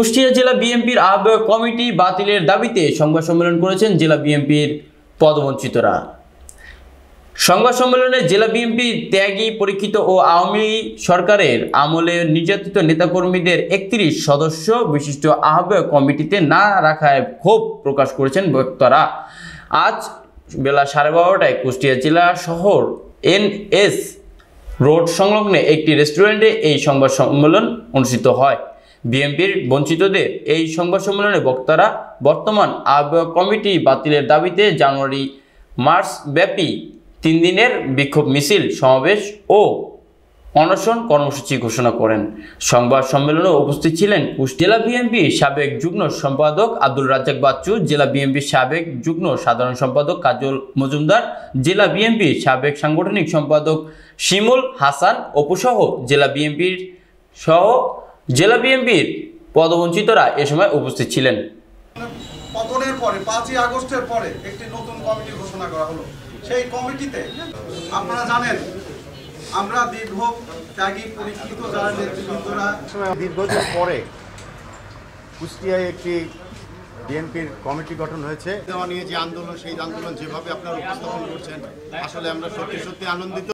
কুষ্টিয়া জেলা বিএনপির আহ্বায়ক কমিটি বাতিলের দাবিতে সংবাদ সম্মেলন করেছেন জেলা বিএনপির পদবঞ্চিতরা। সংবাদ সম্মেলনে জেলা বিএনপি ত্যাগী পরীক্ষিত ও আওয়ামী সরকারের আমলে নির্যাতিত নেতাকর্মীদের ৩১ সদস্য বিশিষ্ট আহ্বায়ক কমিটিতে না রাখায় ক্ষোভ প্রকাশ করেছেন বক্তারা। আজ বেলা 12:30টায় কুষ্টিয়া জেলা শহর NS রোড সংলগ্ন একটি রেস্টুরেন্টে এই সংবাদ সম্মেলন অনুষ্ঠিত হয়। বিএনপির বঞ্চিতদের এই সংবাদ সম্মেলনে বক্তারা বর্তমান আহ্বায়ক কমিটি বাতিলের দাবিতে জানুয়ারি-মার্চ ব্যাপী 3 দিনের বিক্ষোভ মিছিল, সমাবেশ ও অনশন কর্মসূচি ঘোষণা করেন। সংবাদ সম্মেলনে উপস্থিত ছিলেন জেলা বিএনপির সাবেক যুগ্ম সম্পাদক আব্দুল রাজ্জাক বাচ্চু, জেলা বিএনপির সাবেক যুগ্ম সাধারণ সম্পাদক কাজল মজুমদার, জেলা বিএনপির সাবেক সাংগঠনিক সম্পাদক শিমুল হাসান অপুসহ জেলা বিএনপির পদবঞ্চিতরা এ সময় উপস্থিত ছিলেন। পতনের পরে 5ই আগস্টের পরে একটি নতুন কমিটি ঘোষণা করা হলো। সেই কমিটিতে আপনারা জানেন আমরা দীর্ঘ ত্যাগী পরীক্ষিত যারা নেতৃবৃন্দরা দীর্ঘদিন পরে কুষ্টিয়ায় একটি বিএনপির কমিটি গঠন হয়েছে। দেওয়া নিয়ে যে আন্দোলন, সেই আন্দোলন যেভাবে আপনারা উপস্থাপন করছেন, আসলে আমরা সত্যি আনন্দিত।